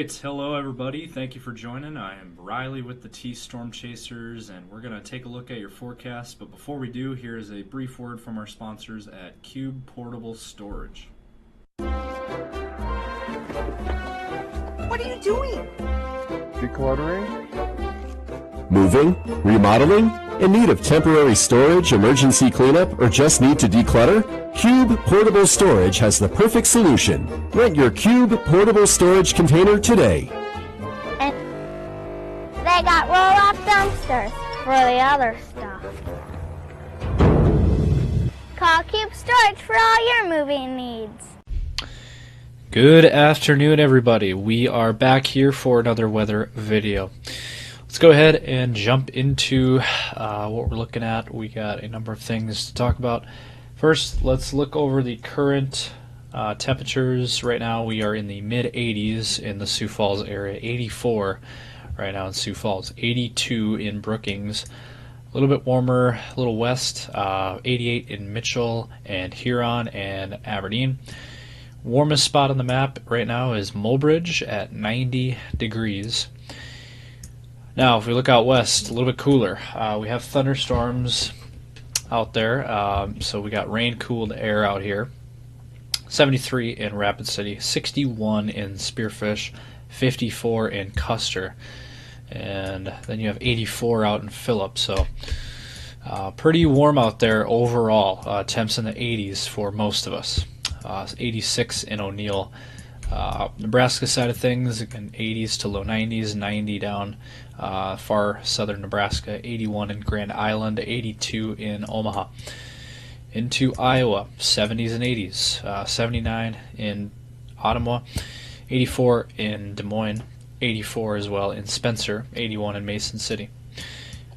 right, hello everybody. Thank you for joining. I am Riley with the T Storm Chasers, and we're going to take a look at your forecast. But before we do, here is a brief word from our sponsors at Cube Portable Storage. What are you doing? Decluttering? Moving? Remodeling? In need of temporary storage, emergency cleanup, or just need to declutter? Cube Portable Storage has the perfect solution. Rent your Cube Portable Storage container today. And they got roll-off dumpsters for the other stuff. Call Cube Storage for all your moving needs. Good afternoon, everybody. We are back here for another weather video. Let's go ahead and jump into what we're looking at. We got a number of things to talk about. First, let's look over the current temperatures. Right now we are in the mid-80s in the Sioux Falls area, 84 right now in Sioux Falls, 82 in Brookings, a little bit warmer, a little west, 88 in Mitchell and Huron and Aberdeen. Warmest spot on the map right now is Mulbridge at 90 degrees. Now, if we look out west, a little bit cooler. We have thunderstorms out there, so we got rain-cooled air out here. 73 in Rapid City, 61 in Spearfish, 54 in Custer, and then you have 84 out in Phillip. So pretty warm out there overall. Temps in the 80s for most of us. 86 in O'Neill. Nebraska side of things, again, 80s to low 90s, 90 down far southern Nebraska, 81 in Grand Island, 82 in Omaha. Into Iowa, 70s and 80s, 79 in Ottawa, 84 in Des Moines, 84 as well in Spencer, 81 in Mason City.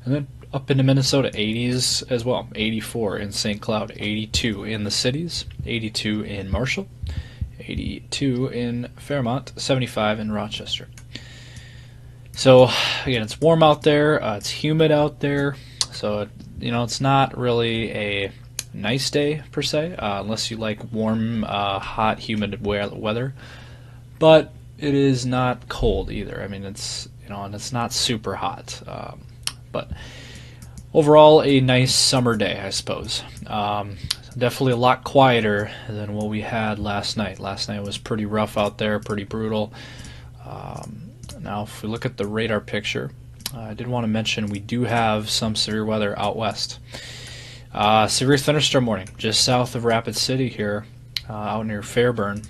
And then up into Minnesota, 80s as well, 84 in St. Cloud, 82 in the cities, 82 in Marshall, 82 in Fairmont, 75 in Rochester. So again, it's warm out there, it's humid out there, so it's not really a nice day per se, unless you like warm, hot, humid weather. But it is not cold either. I mean, it's and it's not super hot, but overall a nice summer day, I suppose. Definitely a lot quieter than what we had last night. Last night was pretty rough out there, pretty brutal. Now, if we look at the radar picture, I did want to mention we do have some severe weather out west. Severe thunderstorm warning just south of Rapid City here, out near Fairburn.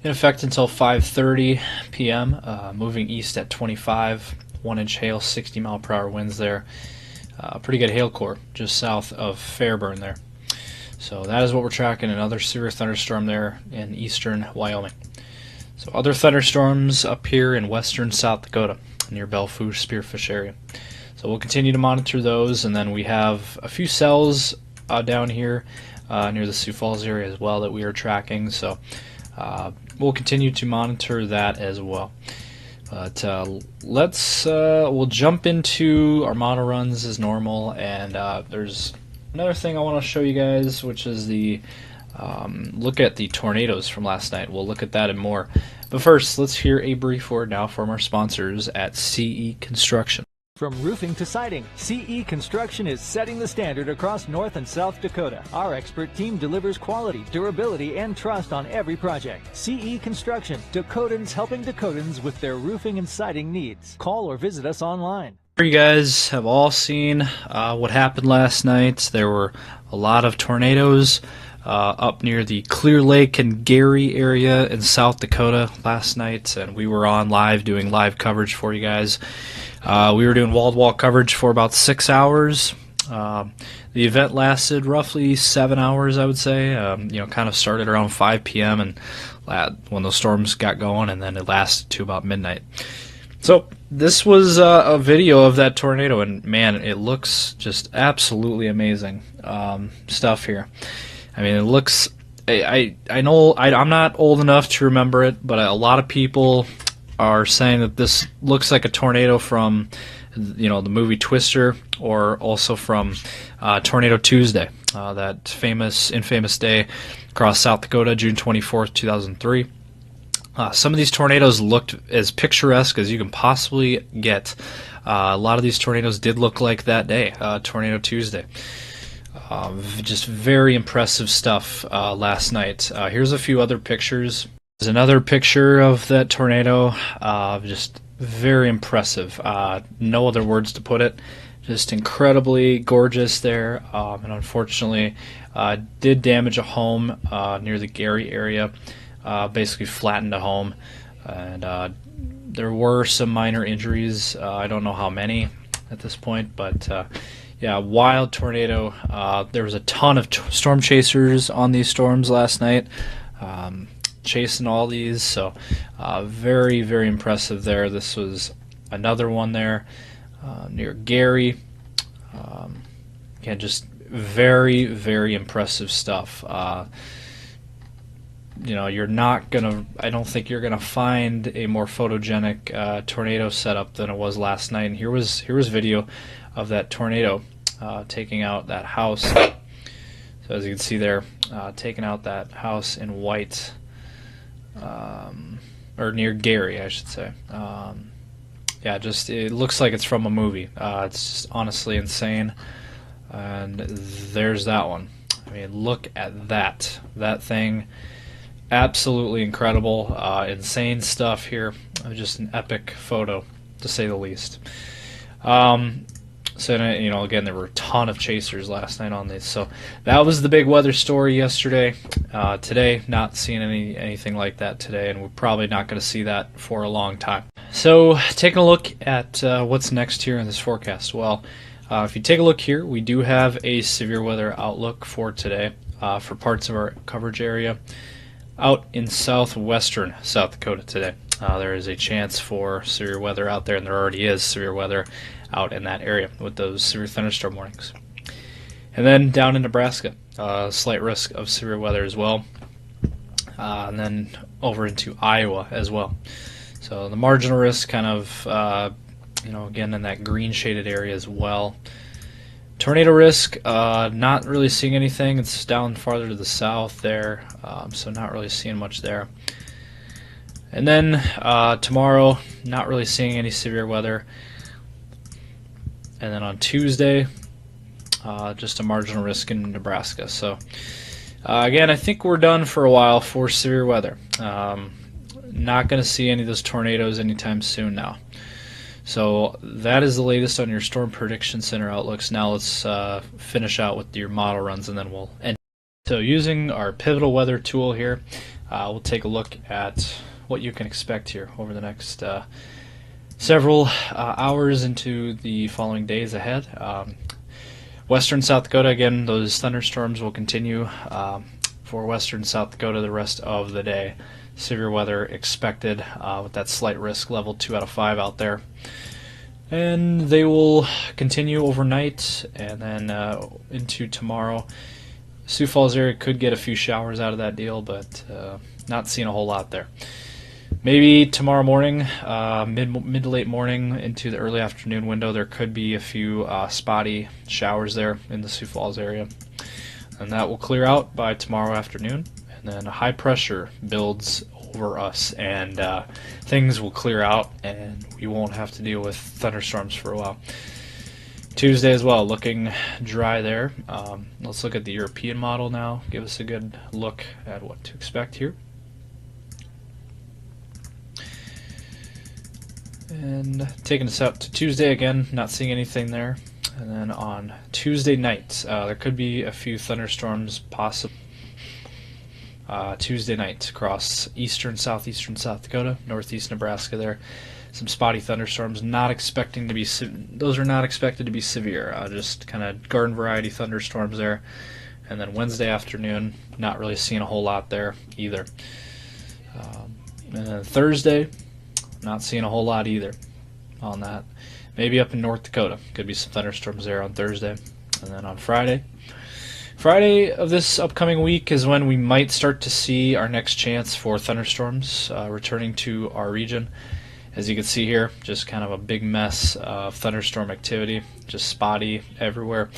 In effect until 5:30 p.m., moving east at 25, 1-inch hail, 60-mile-per-hour winds there. Pretty good hail core just south of Fairburn there. So that is what we're tracking, another severe thunderstorm there in eastern Wyoming. So other thunderstorms up here in western South Dakota near Belfouche, Spearfish area. So we'll continue to monitor those, and then we have a few cells down here near the Sioux Falls area as well that we are tracking. So we'll continue to monitor that as well. But we'll jump into our model runs as normal, and there's another thing I want to show you guys, which is the look at the tornadoes from last night. We'll look at that and more. But first, let's hear a brief word now from our sponsors at CE Construction. From roofing to siding, CE Construction is setting the standard across North and South Dakota. Our expert team delivers quality, durability, and trust on every project. CE Construction, Dakotans helping Dakotans with their roofing and siding needs. Call or visit us online. You guys have all seen what happened last night. There were a lot of tornadoes up near the Clear Lake and Gary area in South Dakota last night, and we were on live doing live coverage for you guys. We were doing wall-to-wall coverage for about 6 hours. The event lasted roughly 7 hours, I would say. Kind of started around 5 p.m. and when those storms got going, and then it lasted to about midnight. So this was a video of that tornado, and man, it looks just absolutely amazing stuff here. I mean, it looks. I know I'm not old enough to remember it, but a lot of people are saying that this looks like a tornado from, the movie Twister, or also from Tornado Tuesday, that infamous day across South Dakota, June 24th, 2003. Some of these tornadoes looked as picturesque as you can possibly get. A lot of these tornadoes did look like that day, Tornado Tuesday. Just very impressive stuff last night. Here's a few other pictures. There's another picture of that tornado. Just very impressive. No other words to put it. Just incredibly gorgeous there. And unfortunately, did damage a home near the Gary area. Basically flattened a home. And there were some minor injuries. I don't know how many at this point, but yeah, wild tornado. There was a ton of storm chasers on these storms last night, chasing all these. So very, very impressive there. This was another one there near Gary. Again, just very, very impressive stuff. You know, you're not gonna. I don't think you're gonna find a more photogenic tornado setup than it was last night. And here was video of that tornado taking out that house. So as you can see there, taking out that house in White, or near Gary, I should say. Yeah, just it looks like it's from a movie. It's just honestly insane. And there's that one. I mean, look at that. That thing. Absolutely incredible, insane stuff here. Just an epic photo, to say the least. So, you know, again, there were a ton of chasers last night on this. So that was the big weather story yesterday. Today, not seeing anything like that today, and we're probably not going to see that for a long time. So taking a look at what's next here in this forecast. Well, if you take a look here, we do have a severe weather outlook for today for parts of our coverage area. Out in southwestern South Dakota today, there is a chance for severe weather out there, and there already is severe weather out in that area with those severe thunderstorm warnings. And then down in Nebraska, slight risk of severe weather as well. And then over into Iowa as well. So the marginal risk kind of, you know, again in that green shaded area as well. Tornado risk, not really seeing anything. It's down farther to the south there, so not really seeing much there. And then tomorrow, not really seeing any severe weather. And then on Tuesday, just a marginal risk in Nebraska. So again, I think we're done for a while for severe weather. Not going to see any of those tornadoes anytime soon now. So that is the latest on your Storm Prediction Center outlooks. Now let's finish out with your model runs, and then we'll end. So using our Pivotal Weather tool here, we'll take a look at what you can expect here over the next several hours into the following days ahead. Western South Dakota, again, those thunderstorms will continue for Western South Dakota the rest of the day. Severe weather expected with that slight risk level 2 out of 5 out there. And they will continue overnight and then into tomorrow. Sioux Falls area could get a few showers out of that deal, but not seeing a whole lot there. Maybe tomorrow morning, mid to late morning into the early afternoon window, there could be a few spotty showers there in the Sioux Falls area. And that will clear out by tomorrow afternoon. And then high pressure builds over us, and things will clear out, and we won't have to deal with thunderstorms for a while. Tuesday as well, looking dry there. Let's look at the European model now, give us a good look at what to expect here. And taking us out to Tuesday again, not seeing anything there. And then on Tuesday night, there could be a few thunderstorms possible. Tuesday night across eastern, southeastern South Dakota, northeast Nebraska there. Some spotty thunderstorms, not expecting to be, those are not expected to be severe, just kind of garden variety thunderstorms there. And then Wednesday afternoon, not really seeing a whole lot there either. And then Thursday, not seeing a whole lot either on that. Maybe up in North Dakota, could be some thunderstorms there on Thursday. And then on Friday of this upcoming week is when we might start to see our next chance for thunderstorms returning to our region. As you can see here, just kind of a big mess of thunderstorm activity, just spotty everywhere.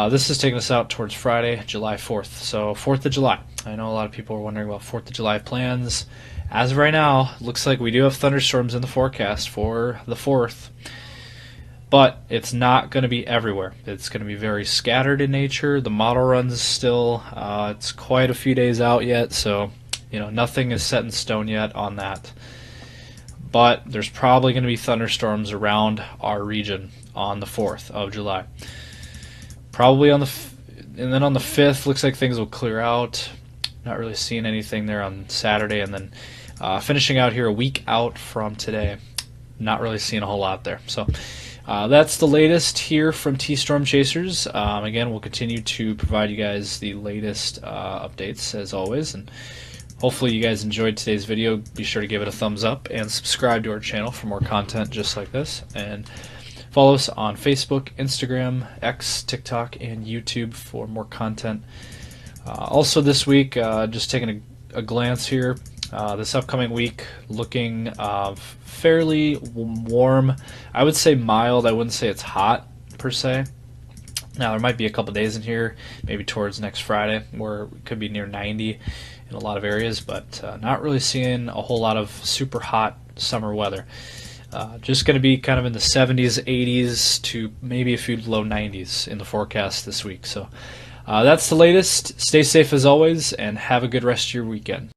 This is taking us out towards Friday, July 4th. So 4th of July. I know a lot of people are wondering about 4th of July plans as of right now, looks like we do have thunderstorms in the forecast for the 4th. But it's not going to be everywhere. It's going to be very scattered in nature. The model runs still, it's quite a few days out yet, so nothing is set in stone yet on that. But there's probably going to be thunderstorms around our region on the 4th of July. Probably and then on the 5th, looks like things will clear out. Not really seeing anything there on Saturday, and then finishing out here a week out from today. Not really seeing a whole lot there. So that's the latest here from T-Storm Chasers. Again, we'll continue to provide you guys the latest updates as always, and hopefully you guys enjoyed today's video. Be sure to give it a thumbs up and subscribe to our channel for more content just like this. And follow us on Facebook, Instagram, X, TikTok, and YouTube for more content. Also this week, just taking a glance here, this upcoming week looking fairly warm. I would say mild. I wouldn't say it's hot per se. Now there might be a couple days in here, maybe towards next Friday, where it could be near 90 in a lot of areas, but not really seeing a whole lot of super hot summer weather. Just going to be kind of in the 70s, 80s to maybe a few low 90s in the forecast this week. So that's the latest. Stay safe as always, and have a good rest of your weekend.